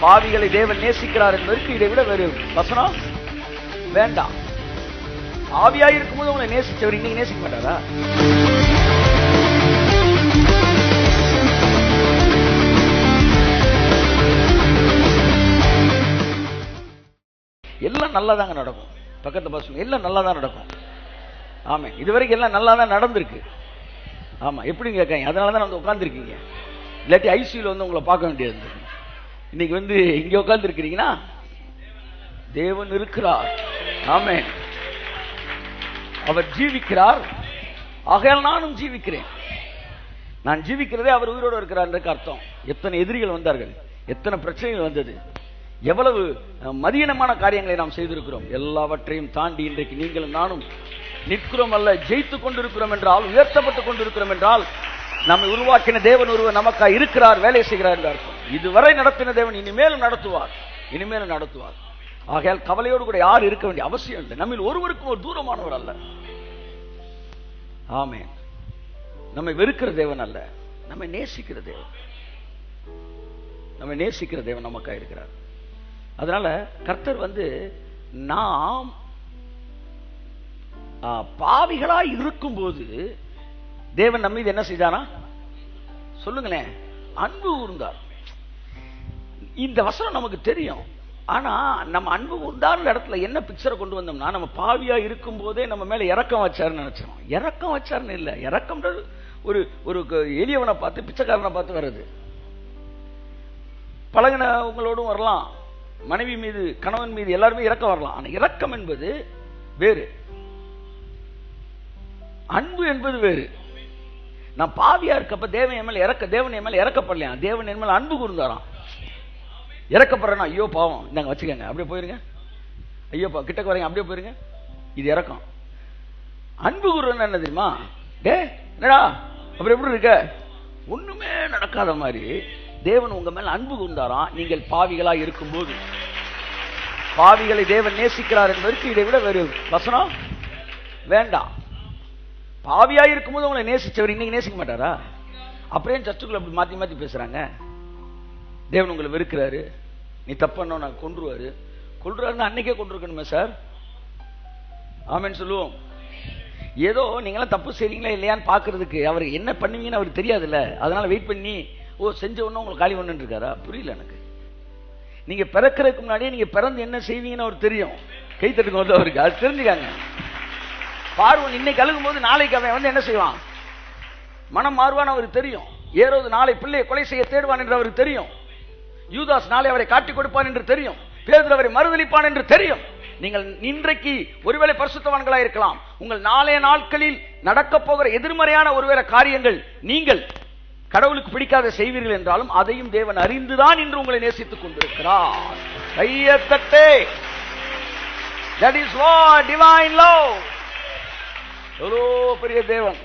பாவிகளை தேவன் நேசிக்கிறார் என்பதற்கு இதை விட வேறு வசனம் வேண்டாம். ஆவியாய் இருக்கும்போது உங்களை நேசிச்சவர் இன்னைக்கு நேசிக்க மாட்டாரா? எல்லாம் நல்லாதாங்க நடக்கும். பக்கத்துல பாஸ் எல்லாம் நல்லா தான் நடக்கும். ஆமா, இதுவரைக்கும் எல்லாம் நல்லா தான் நடந்திருக்கு. ஆமா, எப்படி கேட்காங்க, அதனாலதான் வந்து உட்கார்ந்துருக்கீங்க. இல்லாட்டி ஐசியூல வந்து உங்களை பார்க்க வேண்டியது. இன்னைக்கு வந்து இங்க உட்கார்ந்து இருக்கிறீங்கன்னா தேவன் இருக்கிறார். ஆமென். அவர் ஜீவிக்கிறார். ஆகையால் நானும் ஜீவிக்கிறேன். நான் ஜீவிக்கிறதே அவர் உயிரோடு இருக்கிறார் என்று அர்த்தம். எத்தனை எதிரிகள் வந்தார்கள், எத்தனை பிரச்சனைகள் வந்தது, எவ்வளவு மதியீனமான காரியங்களை நாம் செய்திருக்கிறோம். எல்லாவற்றையும் தாண்டி இன்றைக்கு நீங்களும் நானும் நிற்கிறோம் அல்ல, ஜெயித்துக் கொண்டிருக்கிறோம் என்றால், உயர்த்தப்பட்டுக் கொண்டிருக்கிறோம் என்றால், நம்மை உருவாக்கின தேவன் ஒருவர் நமக்கா இருக்கிறார், வேலை செய்கிறார் என்று அர்த்தம். இதுவரை நடத்தின தேவன் இனிமேலும் நடத்துவார், இனிமேலும் நடத்துவார். ஆகையால் கவலையோடு கூட யார் இருக்க வேண்டிய அவசியம் இல்லை. நம்ம ஒருவருக்கும் ஒரு தூரமானவர் அல்ல. ஆமென். நம்மை வெறுக்கிற தேவன் அல்ல, நம்மை நேசிக்கிற தேவன். நம்மை நேசிக்கிற தேவன் நமக்கா இருக்கிறார். அதனால கர்த்தர் வந்து நாம் பாவிகளாய் இருக்கும் போது தேவன் நம்ம மீது என்ன செய்தானா சொல்லுங்களேன்? அன்பு கூர்ந்தார். இந்த வசனம் நமக்கு தெரியும். ஆனா நம்ம அன்பு கூர்ந்தார் இடத்துல என்ன பிக்சரை கொண்டு வந்தோம்னா, நம்ம பாவியா இருக்கும் போதே நம்ம மேல இரக்கம் வச்சாருன்னு நினைச்சோம். இரக்கம் வச்சாருன்னு இல்ல, இரக்கம் ஒரு ஒரு எளியவனை பார்த்து பிச்சைக்காரனை பார்த்து வருது. பழகின உங்களோடும் வரலாம், மனைவி மீது கணவன் மீது எல்லாருமே இரக்கம் வரலாம். ஆனா இரக்கம் என்பது வேறு, அன்பு என்பது வேறு. நான் பாவியா இருக்கப்ப தேவன் என் மேல இறக்கப்படலையா, தேவன் என் மேல அன்பு கூர்ந்தாராம். இறக்கப்படுறேன்னா ஐயோ பாவம் இந்தாங்க வச்சுக்கங்க, அப்படியே போயிருங்க, ஐயோ கிட்டக்கு வரீங்க, அப்படியே போயிருங்க, இது இறக்கம். அன்பு கூர்றன்னு என்ன தெரியுமா? என்னடா அப்படி எப்படி இருக்க, ஒண்ணுமே நடக்காத மாதிரி தேவன் உங்க மேல அன்பு கூர்ந்தாராம். நீங்கள் பாவிகளா இருக்கும் போது. பாவிகளை தேவன் நேசிக்கிறார் என்பதற்கு இதை விட வேறு வசனம் வேண்டாம். பாவியா இருக்கும்போது உங்களை நேசிச்சவர் இன்னைக்கு நேசிக்க மாட்டாரா? அப்படியே சர்ச்சுக்குள்ள அப்படி மாத்தி மாத்தி பேசுறாங்க. தேவன் உங்களை வெறுக்கிறாரு, நீ தப்பண்ண நான் கொன்றுவாரு. கொல்றாருன்னு அன்னைக்கே கொண்டிருக்கணுமே சார். ஆமென் சொல்லுவோம். ஏதோ நீங்களாம் தப்பு செய்றீங்களா இல்லையான்னு பாக்குறதுக்கு அவருக்கு என்ன பண்ணுவீங்கன்னு அவருக்கு தெரியாதுல்ல, அதனால வெயிட் பண்ணி செஞ்ச ஒண்ணு உங்களுக்கு காலி ஒண்ணு இருக்காரா? புரியல எனக்கு. நீங்க பிறக்கிறதுக்கு முன்னாடியே நீங்க பிறந்து என்ன செய்வீங்கன்னு அவருக்கு தெரியும். கை தட்டுக்கு வந்து அவருக்கு அது தெரிஞ்சுக்காங்க. பார்வன் இன்னைக்கு அழுகும் போது நாளைக்கு அவன் வந்து என்ன செய்வான், மனம் மாறுவான் அவருக்கு தெரியும். ஏரோது நாளை பிள்ளையை கொலை செய்ய தேடுவான் என்று அவருக்கு தெரியும். யூதாஸ் நாளை அவரை காட்டிக் கொடுப்பான் என்று தெரியும். பேதுரு அவரை மறுதலிப்பான் என்று தெரியும். நீங்கள் இன்றைக்கு ஒருவேளை பரிசுத்தவான்களா இருக்கலாம். உங்கள் நாளைய நாட்களில் நடக்க போகிற எதிர்மறையான ஒருவேளை காரியங்கள் நீங்கள் கடவுளுக்கு பிடிக்காத செய்வீர்கள் என்றாலும் அதையும் தேவன் அறிந்துதான் இன்று உங்களை நேசித்துக் கொண்டிருக்கிறார். கையத்தட்டே. That is what divine love. எவ்வளோ பெரிய தேவன்.